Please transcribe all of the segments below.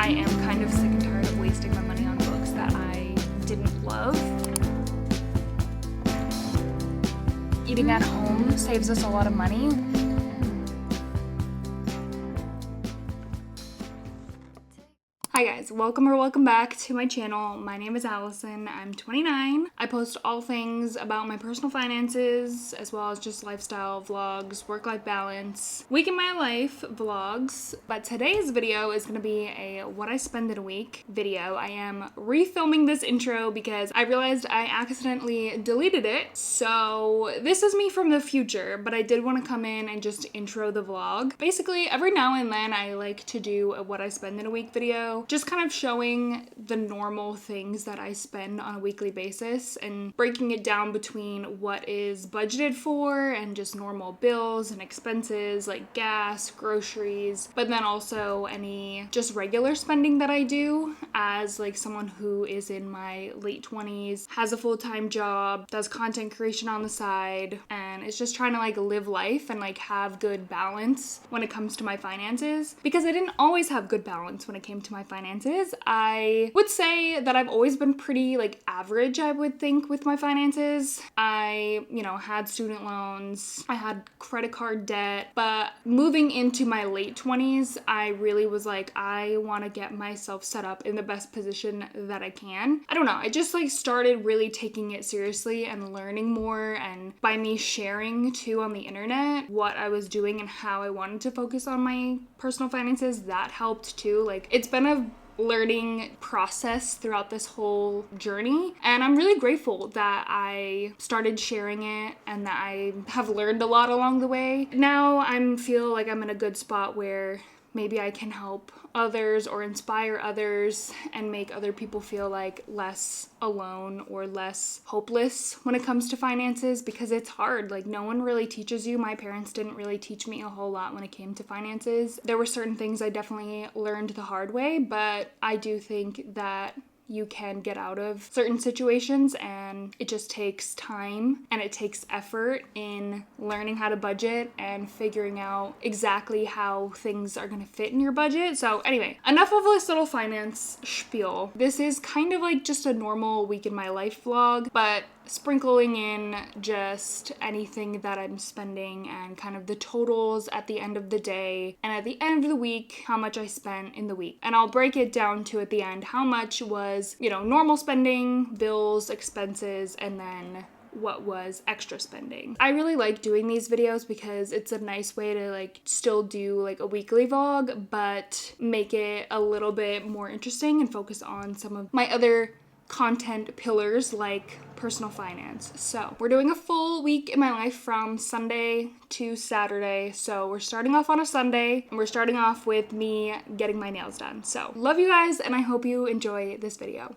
I am kind of sick and tired of wasting my money on books that I didn't love. Eating at home saves us a lot of money. Hi guys, welcome back to my channel. My name is Allison. I'm 29. I post all things about my personal finances, as well as just lifestyle vlogs, work-life balance, week in my life vlogs. But today's video is going to be a what I spend in a week video. I am refilming this intro because I realized I accidentally deleted it. So this is me from the future, but I did want to come in and just intro the vlog. Basically, every now and then I like to do a what I spend in a week video. Just kind of showing the normal things that I spend on a weekly basis and breaking it down between what is budgeted for and just normal bills and expenses like gas, groceries, but then also any just regular spending that I do as like someone who is in my late 20s, has a full-time job, does content creation on the side, and is just trying to like live life and like have good balance when it comes to my finances, because I didn't always have good balance when it came to my finances. I would say that I've always been pretty like average, I would think, with my finances. I, had student loans, I had credit card debt, but moving into my late 20s, I really was like, I want to get myself set up in the best position that I can. I don't know, I just like started really taking it seriously and learning more, and by me sharing too on the internet what I was doing and how I wanted to focus on my personal finances, that helped too. Like, it's been a learning process throughout this whole journey, and I'm really grateful that I started sharing it and that I have learned a lot along the way. Now I feel like I'm in a good spot where maybe I can help others or inspire others and make other people feel like less alone or less hopeless when it comes to finances, because it's hard. Like, no one really teaches you. My parents didn't really teach me a whole lot when it came to finances. There were certain things I definitely learned the hard way, but I do think that you can get out of certain situations, and it just takes time and it takes effort in learning how to budget and figuring out exactly how things are going to fit in your budget. So anyway, enough of this little finance spiel. This is kind of like just a normal week in my life vlog, but sprinkling in just anything that I'm spending and kind of the totals at the end of the day, and at the end of the week, how much I spent in the week. And I'll break it down to at the end how much was, normal spending, bills, expenses, and then what was extra spending. I really like doing these videos because it's a nice way to like still do like a weekly vlog, but make it a little bit more interesting and focus on some of my other content pillars like personal finance. So we're doing a full week in my life from Sunday to Saturday. So we're starting off on a Sunday, and we're starting off with me getting my nails done. So love you guys, and I hope you enjoy this video.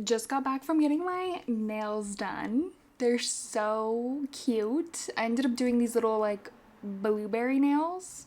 Just got back from getting my nails done. They're so cute. I ended up doing these little like blueberry nails.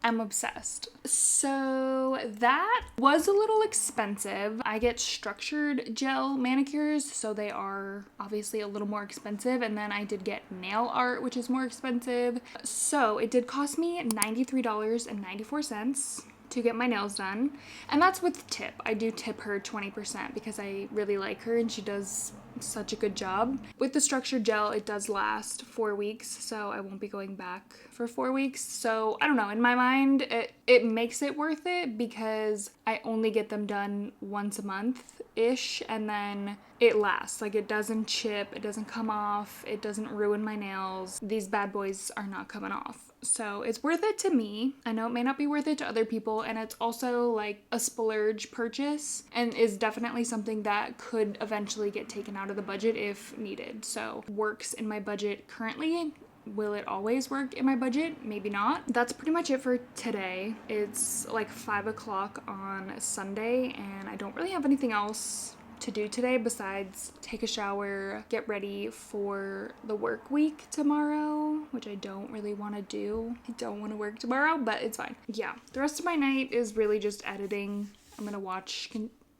I'm obsessed. So that was a little expensive. I get structured gel manicures, so they are obviously a little more expensive. And then I did get nail art, which is more expensive. So it did cost me $93.94 to get my nails done. And that's with tip. I do tip her 20% because I really like her and she does such a good job. With the structured gel, it does last 4 weeks, so I won't be going back for 4 weeks. So I don't know, in my mind, it makes it worth it because I only get them done once a month-ish, and then it lasts. Like, it doesn't chip, it doesn't come off, it doesn't ruin my nails. These bad boys are not coming off. So it's worth it to me. I know it may not be worth it to other people, and it's also like a splurge purchase and is definitely something that could eventually get taken out of the budget if needed. So works in my budget currently. Will it always work in my budget? Maybe not. That's pretty much it for today. It's like 5 o'clock on Sunday, and I don't really have anything else to do today besides take a shower, get ready for the work week tomorrow, which I don't really want to do. I don't want to work tomorrow, but it's fine. Yeah, the rest of my night is really just editing. I'm gonna watch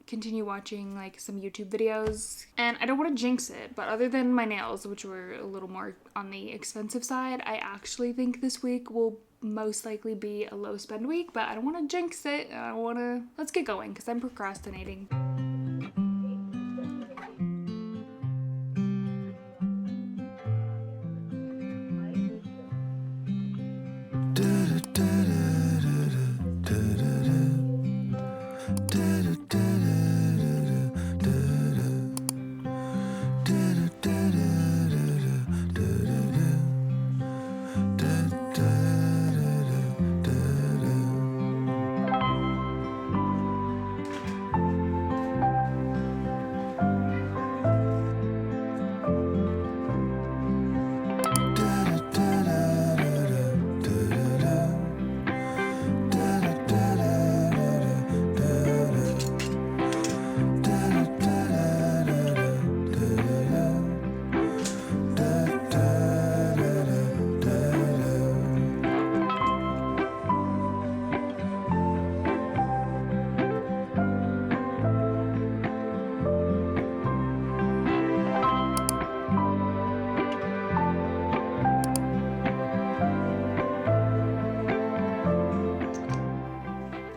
continue watching like some YouTube videos. And I don't want to jinx it, but other than my nails, which were a little more on the expensive side, I actually think this week will most likely be a low spend week, but I don't want to jinx it. Let's get going because I'm procrastinating.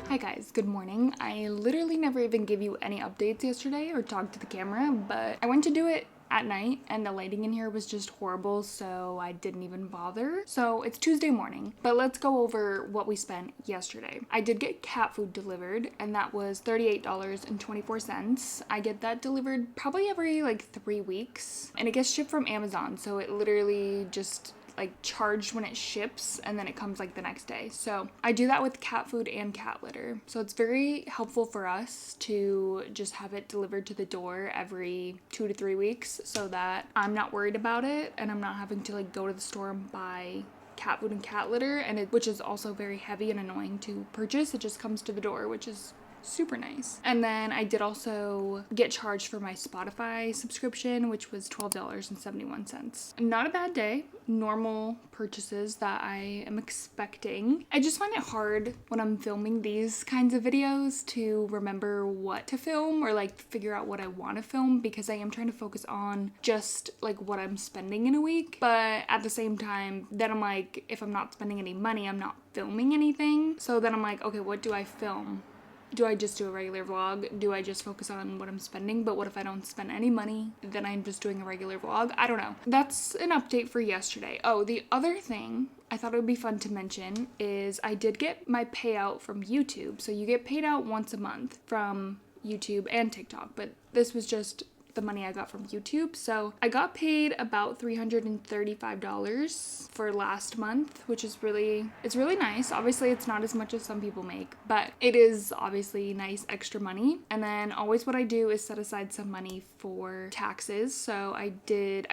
Hi guys, good morning. I literally never even gave you any updates yesterday or talked to the camera, but I went to do it at night and the lighting in here was just horrible, so I didn't even bother. So it's Tuesday morning, but let's go over what we spent yesterday. I did get cat food delivered and that was $38.24. I get that delivered probably every like 3 weeks and it gets shipped from Amazon, so it literally just like charged when it ships and then it comes like the next day. So I do that with cat food and cat litter. So it's very helpful for us to just have it delivered to the door every 2 to 3 weeks so that I'm not worried about it and I'm not having to like go to the store and buy cat food and cat litter, and which is also very heavy and annoying to purchase. It just comes to the door, which is super nice. And then I did also get charged for my Spotify subscription, which was $12.71. Not a bad day. Normal purchases that I am expecting. I just find it hard when I'm filming these kinds of videos to remember what to film or like figure out what I want to film, because I am trying to focus on just like what I'm spending in a week. But at the same time, then I'm like, if I'm not spending any money, I'm not filming anything. So then I'm like, okay, what do I film? Do I just do a regular vlog? Do I just focus on what I'm spending? But what if I don't spend any money? Then I'm just doing a regular vlog? I don't know. That's an update for yesterday. Oh, the other thing I thought it would be fun to mention is I did get my payout from YouTube. So you get paid out once a month from YouTube and TikTok, but this was just the money I got from YouTube. So I got paid about $335 for last month, which is really nice. Obviously it's not as much as some people make, but it is obviously nice extra money. And then always what I do is set aside some money for taxes. So I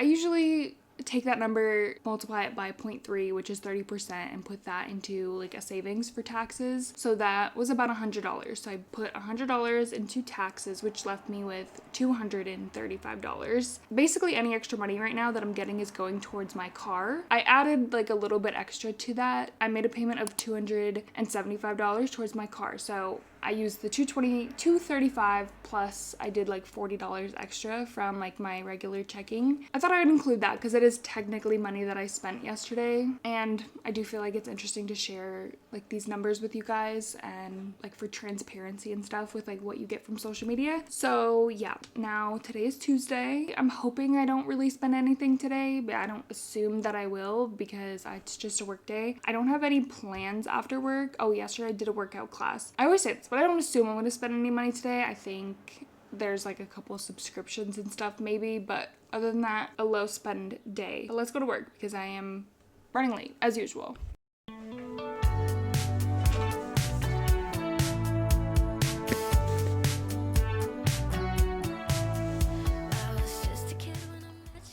usually take that number, multiply it by 0.3, which is 30%, and put that into like a savings for taxes. So that was about $100. So I put $100 into taxes, which left me with $235. Basically any extra money right now that I'm getting is going towards my car. I added like a little bit extra to that. I made a payment of $275 towards my car. So I used the $235 plus I did like $40 extra from like my regular checking. I thought I would include that because it is technically money that I spent yesterday, and I do feel like it's interesting to share like these numbers with you guys and like for transparency and stuff with like what you get from social media. So yeah, now today is Tuesday. I'm hoping I don't really spend anything today, but I don't assume that I will because it's just a work day. I don't have any plans after work. Oh, yesterday I did a workout class. I always say this, but I don't assume I'm going to spend any money today. I think there's like a couple subscriptions and stuff maybe, but other than that, a low spend day. But let's go to work because I am running late as usual.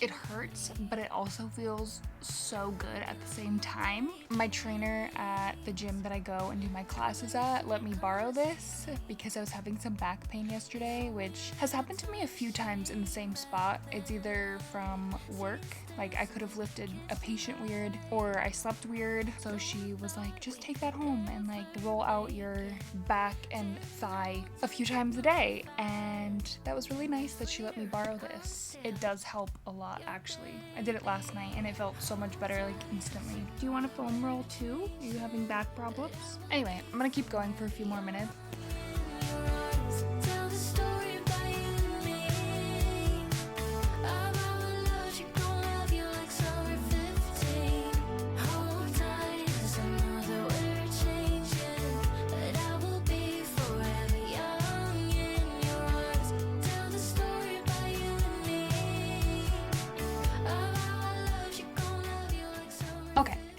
It hurts, but it also feels so good at the same time. My trainer at the gym that I go and do my classes at let me borrow this because I was having some back pain yesterday, which has happened to me a few times in the same spot. It's either from work, like I could have lifted a patient weird, or I slept weird. So she was like, just take that home and like roll out your back and thigh a few times a day. And that was really nice that she let me borrow this. It does help a lot, actually. I did it last night and it felt so much better, like instantly. Do you want a foam roll too? Are you having back problems? Anyway, I'm gonna keep going for a few more minutes.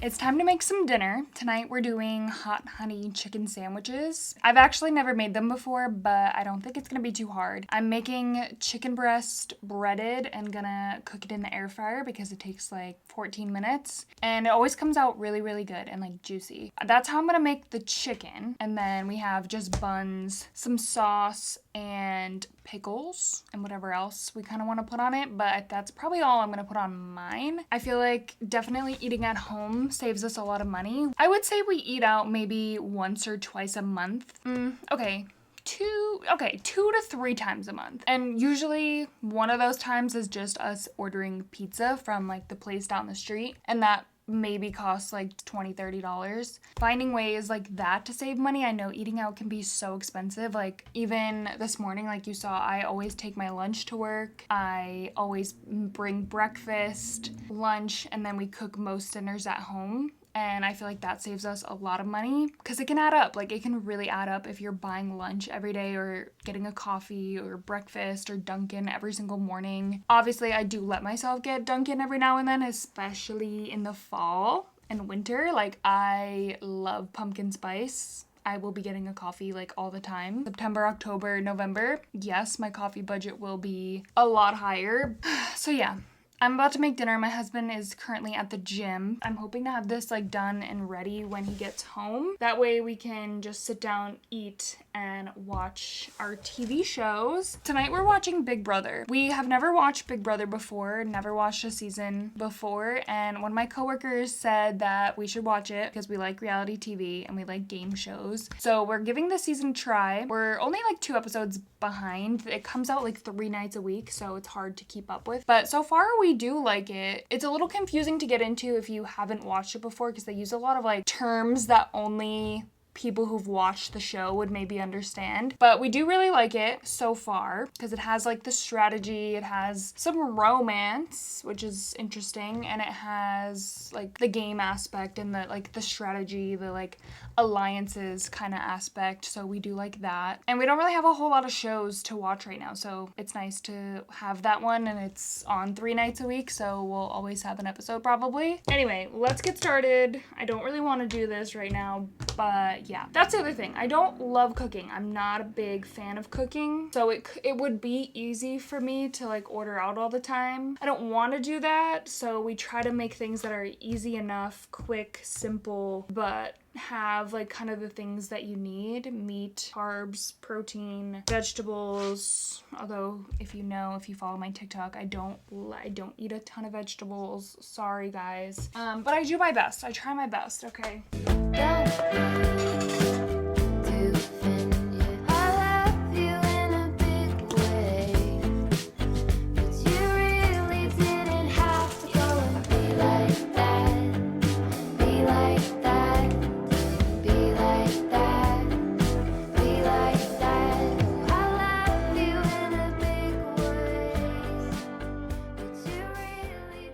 It's time to make some dinner. Tonight we're doing hot honey chicken sandwiches. I've actually never made them before, but I don't think it's gonna be too hard. I'm making chicken breast breaded and gonna cook it in the air fryer because it takes like 14 minutes. And it always comes out really, really good and like juicy. That's how I'm gonna make the chicken. And then we have just buns, some sauce, and pickles and whatever else we kind of want to put on it, but that's probably all I'm gonna put on mine. I feel like definitely eating at home saves us a lot of money. I would say we eat out maybe once or twice a month. Two to three times a month. And usually one of those times is just us ordering pizza from like the place down the street, and that maybe costs like $20-$30. Finding ways like that to save money. I know eating out can be so expensive. Like even this morning, like you saw, I always take my lunch to work. I always bring breakfast, lunch, and then we cook most dinners at home. And I feel like that saves us a lot of money because it can add up. Like it can really add up if you're buying lunch every day or getting a coffee or breakfast or Dunkin' every single morning. Obviously, I do let myself get Dunkin' every now and then, especially in the fall and winter. Like I love pumpkin spice. I will be getting a coffee like all the time. September, October, November. Yes, my coffee budget will be a lot higher. So yeah. I'm about to make dinner. My husband is currently at the gym. I'm hoping to have this like done and ready when he gets home. That way we can just sit down, eat, and watch our TV shows. Tonight we're watching Big Brother. We have never watched Big Brother before, never watched a season before, and one of my coworkers said that we should watch it because we like reality TV and we like game shows. So we're giving this season a try. We're only like 2 episodes behind. It comes out like 3 nights a week, so it's hard to keep up with. But so far we do like it. It's a little confusing to get into if you haven't watched it before because they use a lot of like terms that only people who've watched the show would maybe understand. But we do really like it so far because it has like the strategy, it has some romance, which is interesting, and it has like the game aspect and the like the strategy, the like alliances kind of aspect. So we do like that. And we don't really have a whole lot of shows to watch right now, so it's nice to have that one, and it's on 3 nights a week, so we'll always have an episode probably. Anyway, let's get started. I don't really want to do this right now, but yeah, that's the other thing. I don't love cooking. I'm not a big fan of cooking. So it would be easy for me to like order out all the time. I don't want to do that. So we try to make things that are easy enough, quick, simple, but have like kind of the things that you need: meat, carbs, protein, vegetables. Although if you follow my TikTok, I don't eat a ton of vegetables. Sorry guys. But I do my best. I try my best, okay?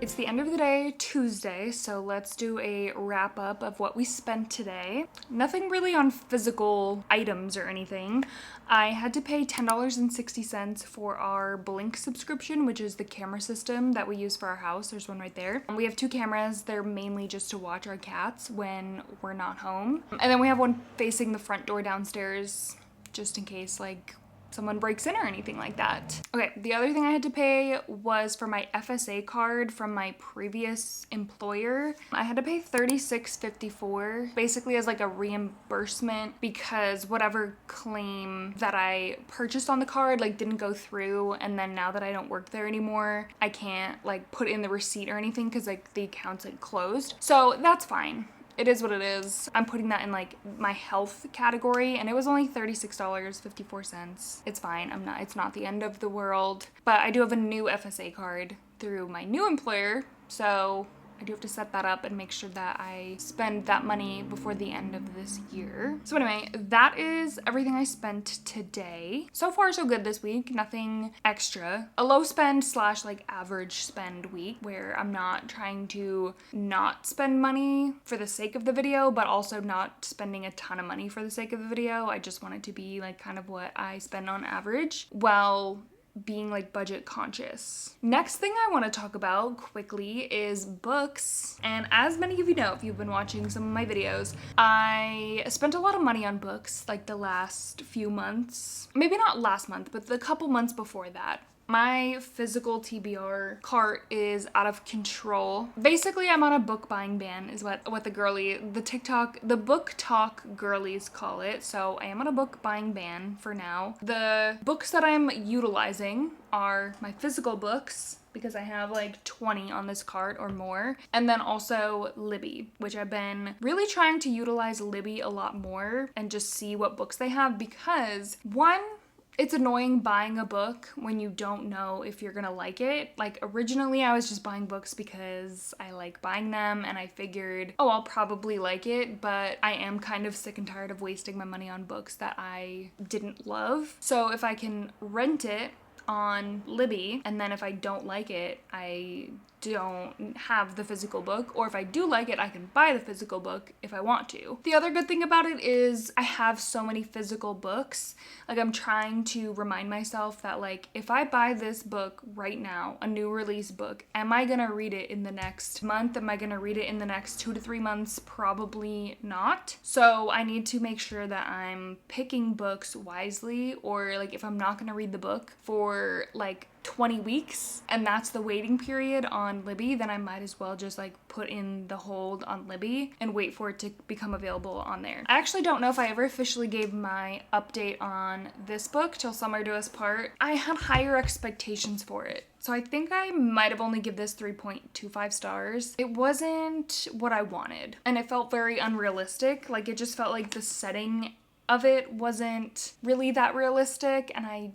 It's the end of the day, Tuesday, so let's do a wrap up of what we spent today. Nothing really on physical items or anything. I had to pay $10.60 for our Blink subscription, which is the camera system that we use for our house. There's one right there. We have 2 cameras. They're mainly just to watch our cats when we're not home. And then we have one facing the front door downstairs, just in case like someone breaks in or anything like that. Okay, the other thing I had to pay was for my FSA card from my previous employer. I had to pay $36.54 basically as like a reimbursement because whatever claim that I purchased on the card like didn't go through, and then now that I don't work there anymore, I can't like put in the receipt or anything because like the account's like closed. So that's fine. It is what it is. I'm putting that in like my health category, and it was only $36.54. It's fine. It's not the end of the world. But I do have a new FSA card through my new employer, so I do have to set that up and make sure that I spend that money before the end of this year. So anyway, that is everything I spent today. So far, so good this week. Nothing extra. A low spend / like average spend week where I'm not trying to not spend money for the sake of the video, but also not spending a ton of money for the sake of the video. I just want it to be like kind of what I spend on average. Well, being like budget conscious. Next thing I want to talk about quickly is books. And as many of you know, if you've been watching some of my videos, I spent a lot of money on books like the last few months. Maybe not last month, but the couple months before that. My physical TBR cart is out of control. Basically, I'm on a book buying ban is what the book talk girlies call it. So I am on a book buying ban for now. The books that I'm utilizing are my physical books, because I have like 20 on this cart or more. And then also Libby, which I've been really trying to utilize Libby a lot more and just see what books they have, because one, it's annoying buying a book when you don't know if you're gonna like it. Like originally I was just buying books because I like buying them and I figured, oh, I'll probably like it, but I am kind of sick and tired of wasting my money on books that I didn't love. So if I can rent it on Libby, and then if I don't like it, I don't have the physical book, or if I do like it, I can buy the physical book if I want to. The other good thing about it is I have so many physical books. Like I'm trying to remind myself that like if I buy this book right now, a new release book, am I gonna read it in the next month? Am I gonna read it in the next 2 to 3 months? Probably not. So I need to make sure that I'm picking books wisely, or like if I'm not gonna read the book for like 20 weeks and that's the waiting period on Libby, then I might as well just like put in the hold on Libby and wait for it to become available on there. I actually don't know if I ever officially gave my update on this book, Till Summer Do Us Part. I had higher expectations for it, so I think I might have only give this 3.25 stars. It wasn't what I wanted, and it felt very unrealistic. Like it just felt like the setting of it wasn't really that realistic, and I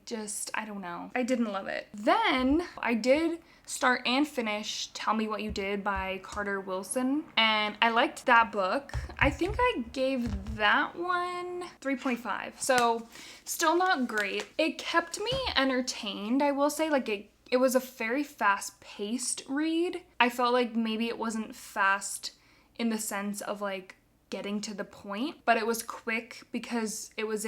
don't know. I didn't love it. Then I did start and finish Tell Me What You Did by Carter Wilson, and I liked that book. I think I gave that one 3.5. So still not great. It kept me entertained, I will say. Like it was a very fast-paced read. I felt like maybe it wasn't fast in the sense of like getting to the point, but it was quick because it was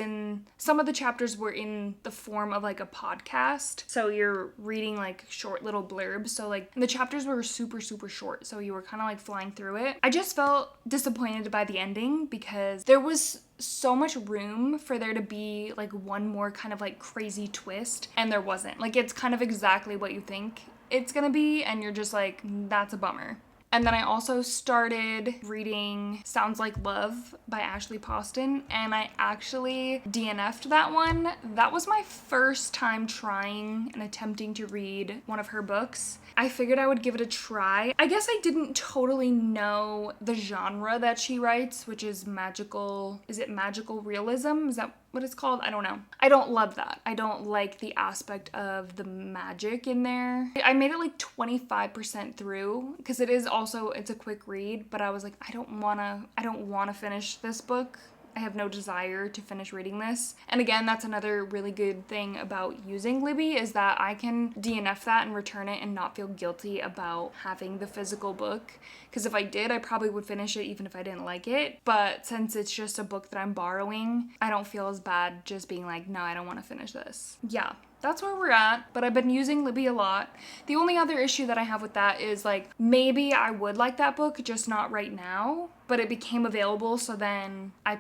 some of the chapters were in the form of like a podcast, so you're reading like short little blurbs, so like the chapters were super short, so you were kind of like flying through it. I just felt disappointed by the ending because there was so much room for there to be like one more kind of like crazy twist, and there wasn't. Like it's kind of exactly what you think it's gonna be, and you're just like, that's a bummer. And then I also started reading Sounds Like Love by Ashley Poston, and I actually DNF'd that one. That was my first time trying and attempting to read one of her books. I figured I would give it a try. I guess I didn't totally know the genre that she writes, which is magical. Is it magical realism? Is that what it's called? I don't know. I don't love that. I don't like the aspect of the magic in there. I made it like 25% through because it's a quick read, but I was like, I don't want to finish this book. I have no desire to finish reading this. And again, that's another really good thing about using Libby, is that I can DNF that and return it and not feel guilty about having the physical book. Because if I did, I probably would finish it even if I didn't like it. But since it's just a book that I'm borrowing, I don't feel as bad just being like, no, I don't want to finish this. Yeah. That's where we're at, but I've been using Libby a lot. The only other issue that I have with that is like, maybe I would like that book, just not right now. but it became available, so then I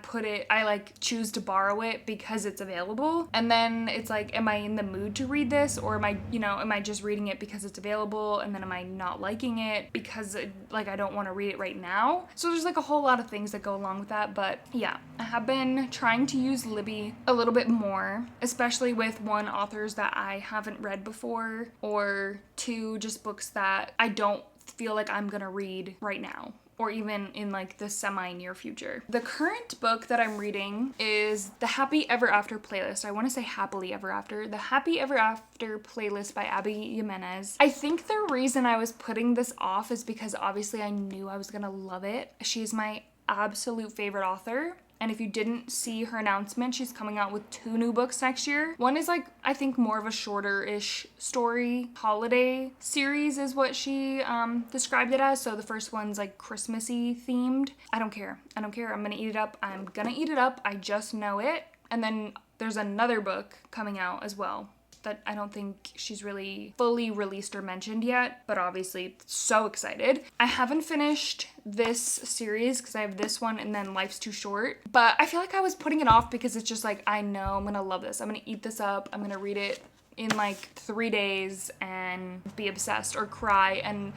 like choose to borrow it because it's available. And then it's like, am I in the mood to read this, or am I just reading it because it's available, and then am I not liking it because I don't want to read it right now? So there's like a whole lot of things that go along with that. But yeah, I have been trying to use Libby a little bit more, especially with one, authors that I haven't read before, or two, just books that I don't feel like I'm gonna read right now, or even in like the semi-near future. The current book that I'm reading is the Happy Ever After playlist. I want to say Happily Ever After. The Happy Ever After playlist by Abby Jimenez. I think the reason I was putting this off is because obviously I knew I was gonna love it. She's my absolute favorite author. And if you didn't see her announcement, she's coming out with 2 new books next year. One is like, I think more of a shorter-ish story. Holiday series is what she described it as. So the first one's like Christmassy themed. I don't care. I'm gonna eat it up. I just know it. And then there's another book coming out as well that I don't think she's really fully released or mentioned yet, but obviously so excited. I haven't finished this series because I have this one and then Life's Too Short, but I feel like I was putting it off because it's just like, I know I'm gonna love this. I'm gonna eat this up. I'm gonna read it in like 3 days and be obsessed or cry and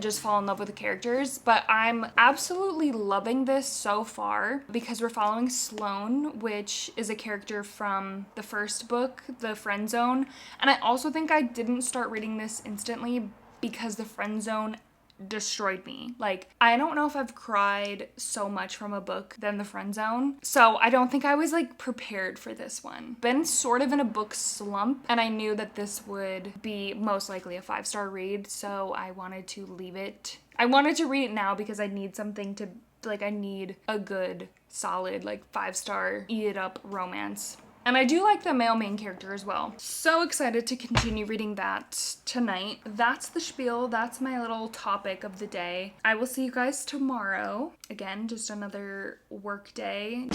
just fall in love with the characters. But I'm absolutely loving this so far because we're following Sloane, which is a character from the first book, The Friend Zone. And I also think I didn't start reading this instantly because The Friend Zone destroyed me. Like, I don't know if I've cried so much from a book than The Friend Zone. So I don't think I was like prepared for this one. Been sort of in a book slump, and I knew that this would be most likely a 5-star read, so I wanted to leave it. I wanted to read it now because I need something to, like, I need a good, solid, like 5-star, eat it up romance. And I do like the male main character as well. So excited to continue reading that tonight. That's the spiel. That's my little topic of the day. I will see you guys tomorrow. Again, just another work day.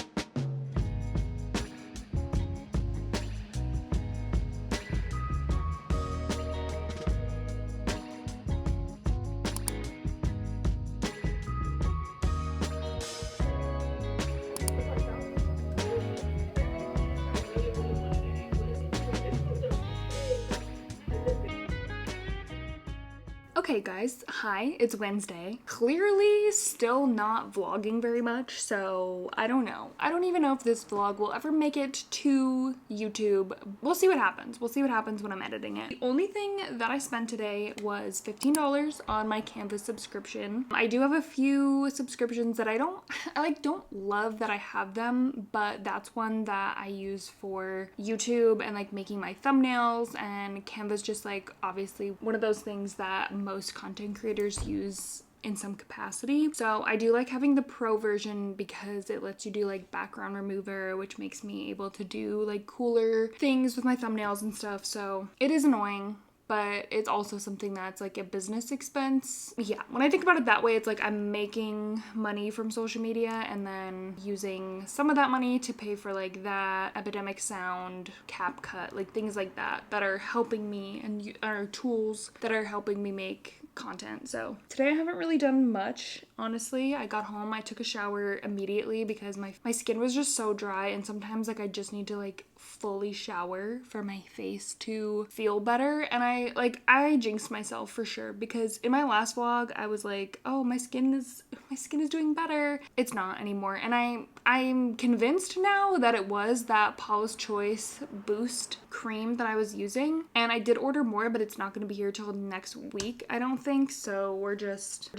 Okay guys, hi, it's Wednesday. Clearly still not vlogging very much, so I don't know. I don't even know if this vlog will ever make it to YouTube. We'll see what happens. We'll see what happens when I'm editing it. The only thing that I spent today was $15 on my Canva subscription. I do have a few subscriptions that I don't love that I have them, but that's one that I use for YouTube and like making my thumbnails, and Canva's just like obviously one of those things that most content creators use in some capacity. So I do like having the pro version because it lets you do like background remover, which makes me able to do like cooler things with my thumbnails and stuff. So it is annoying, but it's also something that's like a business expense. Yeah, when I think about it that way, it's like I'm making money from social media and then using some of that money to pay for like that, Epidemic Sound, CapCut, like things like that are helping me and are tools that are helping me make content. So today I haven't really done much, honestly. I got home, I took a shower immediately because my skin was just so dry, and sometimes like I just need to like fully shower for my face to feel better. And I jinxed myself for sure, because in my last vlog I was like, oh, my skin is doing better. It's not anymore, and I'm convinced now that it was that Paula's Choice boost cream that I was using. And I did order more, but it's not going to be here till next week, I don't think. So we're just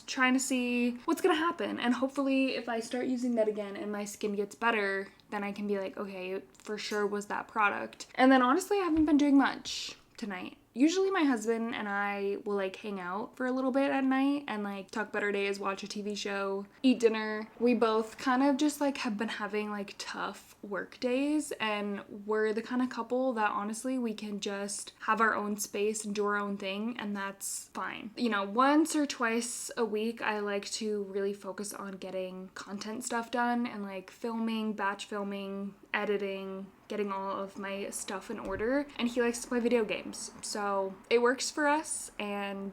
trying to see what's gonna happen, and hopefully if I start using that again and my skin gets better, then I can be like, okay, it for sure was that product. And then honestly, I haven't been doing much tonight. Usually my husband and I will like hang out for a little bit at night and like talk about our days, watch a TV show, eat dinner. We both kind of just like have been having like tough work days, and we're the kind of couple that honestly we can just have our own space and do our own thing, and that's fine. You know, once or twice a week I like to really focus on getting content stuff done and like filming, batch filming, editing, getting all of my stuff in order, and he likes to play video games. So it works for us, and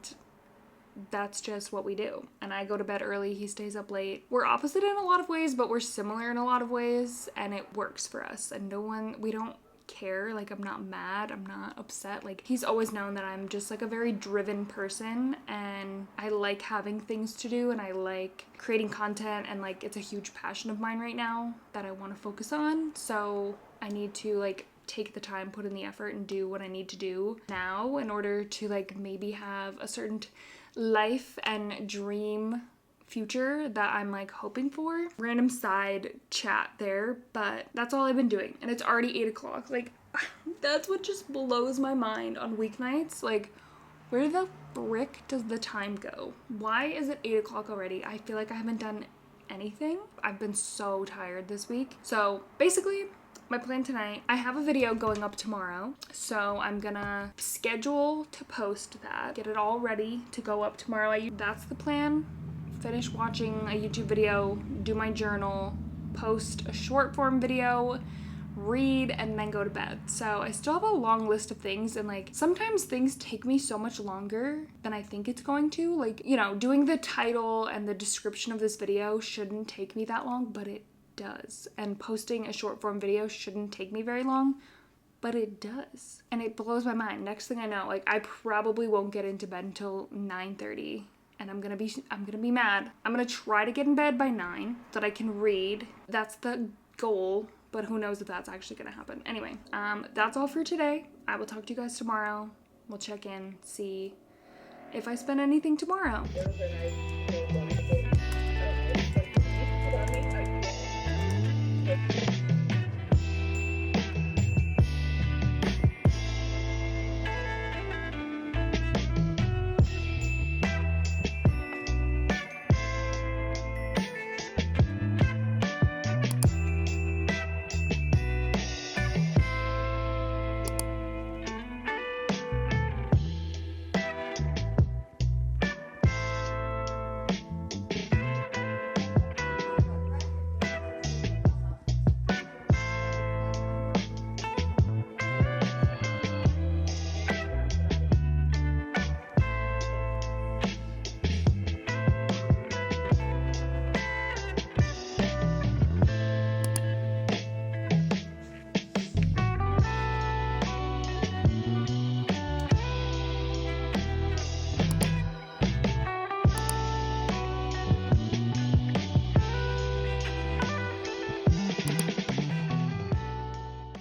that's just what we do. And I go to bed early, he stays up late. We're opposite in a lot of ways, but we're similar in a lot of ways, and it works for us. And we don't care. Like, I'm not mad, I'm not upset. Like, he's always known that I'm just like a very driven person, and I like having things to do, and I like creating content, and like it's a huge passion of mine right now that I want to focus on. So I need to like take the time, put in the effort, and do what I need to do now in order to like maybe have a certain life and dream future that I'm like hoping for. Random side chat there, but that's all I've been doing, and it's already 8 o'clock. Like, that's what just blows my mind on weeknights. Like, where the frick does the time go? Why is it 8 o'clock already? I feel like I haven't done anything. I've been so tired this week. So basically, my plan tonight, I have a video going up tomorrow, so I'm gonna schedule to post that, get it all ready to go up tomorrow. That's the plan. Finish watching a YouTube video, do my journal, post a short form video, read, and then go to bed. So I still have a long list of things, and like sometimes things take me so much longer than I think it's going to. Like, you know, doing the title and the description of this video shouldn't take me that long, but it does. And posting a short form video shouldn't take me very long, but it does. And it blows my mind. Next thing I know, like, I probably won't get into bed until 9:30. And I'm gonna be mad. I'm gonna try to get in bed by 9 so that I can read. That's the goal, but who knows if that's actually gonna happen. Anyway, that's all for today. I will talk to you guys tomorrow. We'll check in, see if I spend anything tomorrow.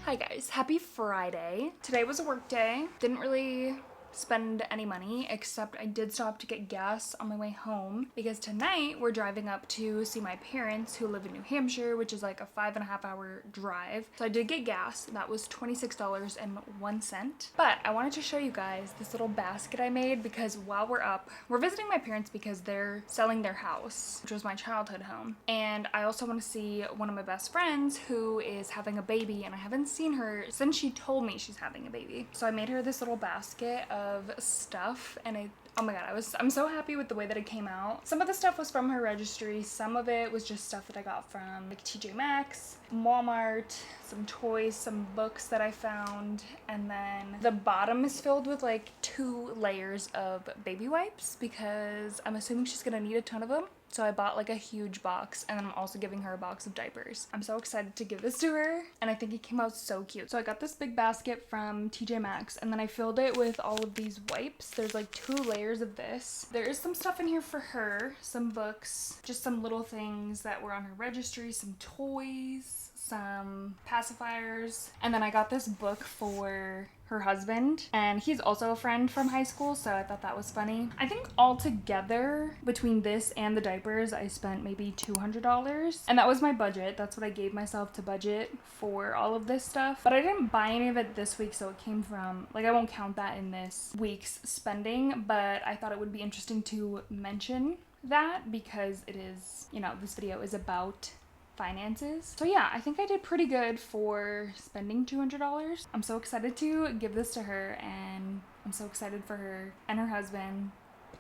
Hi guys, happy Friday. Today was a work day. Didn't really spend any money, except I did stop to get gas on my way home because tonight we're driving up to see my parents who live in New Hampshire, which is like a 5.5 hour drive. So I did get gas. That was $26.01. But I wanted to show you guys this little basket I made because while we're up, we're visiting my parents because they're selling their house, which was my childhood home. And I also want to see one of my best friends who is having a baby, and I haven't seen her since she told me she's having a baby. So I made her this little basket of stuff, and oh my god, I'm so happy with the way that it came out. Some of the stuff was from her registry, some of it was just stuff that I got from like TJ Maxx, Walmart, some toys, some books that I found, and then the bottom is filled with like 2 layers of baby wipes because I'm assuming she's gonna need a ton of them. So I bought like a huge box, and then I'm also giving her a box of diapers. I'm so excited to give this to her, and I think it came out so cute. So I got this big basket from TJ Maxx, and then I filled it with all of these wipes. There's like 2 layers of this. There is some stuff in here for her, some books, just some little things that were on her registry, some toys, some pacifiers, and then I got this book for her husband, and he's also a friend from high school, so I thought that was funny. I think all together between this and the diapers I spent maybe $200, and that was my budget. That's what I gave myself to budget for all of this stuff, but I didn't buy any of it this week, so it came from, like, I won't count that in this week's spending, but I thought it would be interesting to mention that because it is, you know, this video is about finances. So yeah, I think I did pretty good for spending $200. I'm so excited to give this to her, and I'm so excited for her and her husband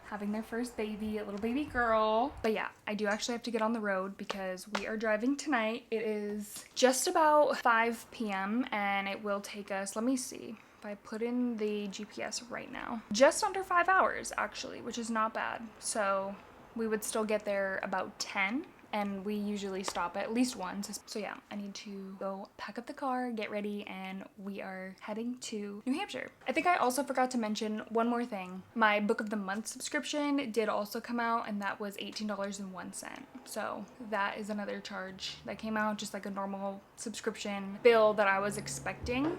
having their first baby, a little baby girl. But yeah, I do actually have to get on the road because we are driving tonight. It is just about 5 p.m. and it will take us, let me see, if I put in the GPS right now, just under 5 hours actually, which is not bad. So we would still get there about 10, and we usually stop at least once. So yeah, I need to go pack up the car, get ready, and we are heading to New Hampshire. I think I also forgot to mention one more thing. My Book of the Month subscription did also come out, and that was $18.01. So that is another charge that came out, just like a normal subscription bill that I was expecting.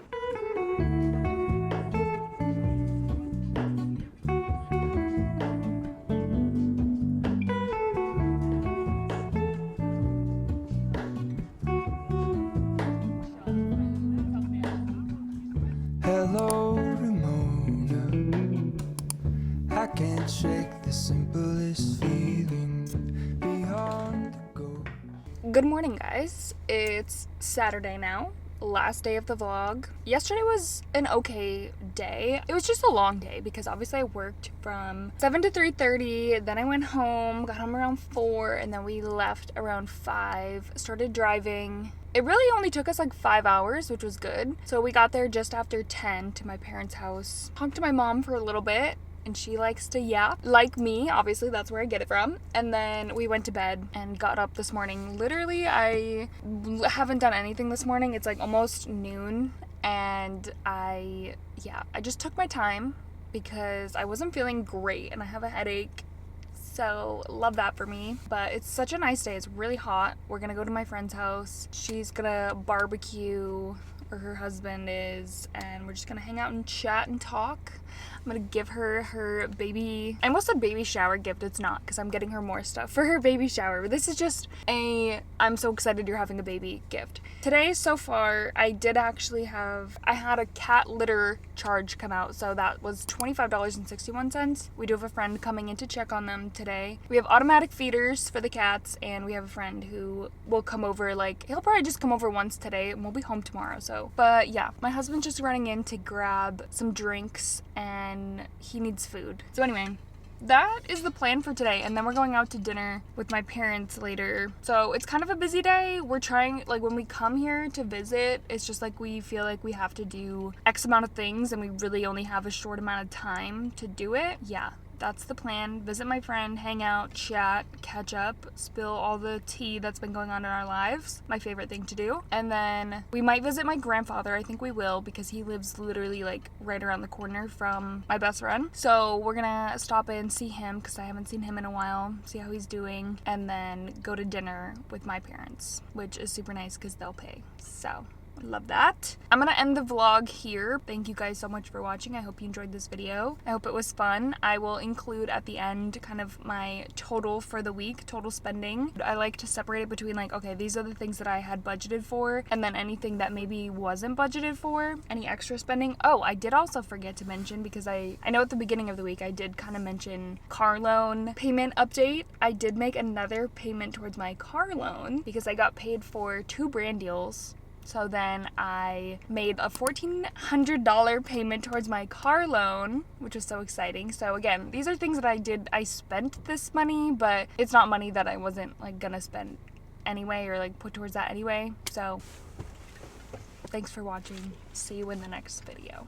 Hello, Ramona. I can't shake the simplest feeling beyond the goal. Good morning, guys. It's Saturday now. Last day of the vlog. Yesterday was an okay day. It was just a long day because obviously I worked from 7 to 3:30, then I went home, got home around 4, and then we left around 5, started driving. It really only took us like 5 hours, which was good. So we got there just after 10 to my parents' house. Talked to my mom for a little bit, and she likes to yap. Like me, obviously, that's where I get it from. And then we went to bed and got up this morning. Literally, I haven't done anything this morning. It's like almost noon, and I just took my time because I wasn't feeling great and I have a headache. So love that for me. But it's such a nice day. It's really hot. We're gonna go to my friend's house. She's gonna barbecue, or her husband is, and we're just gonna hang out and chat and talk. I'm gonna give her her baby, I almost said baby shower gift. It's not, because I'm getting her more stuff for her baby shower. But this is just I'm so excited you're having a baby gift. Today, so far, I had a cat litter charge come out. So that was $25.61. We do have a friend coming in to check on them today. We have automatic feeders for the cats, and we have a friend who will come over, he'll probably just come over once today, and we'll be home tomorrow. So, but yeah, my husband's just running in to grab some drinks, and he needs food. So anyway, that is the plan for today, and then we're going out to dinner with my parents later. So it's kind of a busy day. We're trying, when we come here to visit, it's just we feel like we have to do X amount of things, and we really only have a short amount of time to do it. Yeah, that's the plan. Visit my friend, hang out, chat, catch up, spill all the tea that's been going on in our lives. My favorite thing to do. And then we might visit my grandfather. I think we will, because he lives literally right around the corner from my best friend. So we're gonna stop in, see him, because I haven't seen him in a while, see how he's doing, and then go to dinner with my parents, which is super nice because they'll pay. So love that. I'm gonna end the vlog here. Thank you guys so much for watching. I hope you enjoyed this video. I hope it was fun. I will include at the end kind of my total for the week, total spending. I like to separate it between okay, these are the things that I had budgeted for, and then anything that maybe wasn't budgeted for, any extra spending. Oh, I did also forget to mention, because I know at the beginning of the week I did kind of mention car loan payment update. I did make another payment towards my car loan because I got paid for 2 brand deals. So then I made a $1,400 payment towards my car loan, which was so exciting. So again, these are things that I spent this money, but it's not money that I wasn't gonna spend anyway, or put towards that anyway. So thanks for watching. See you in the next video.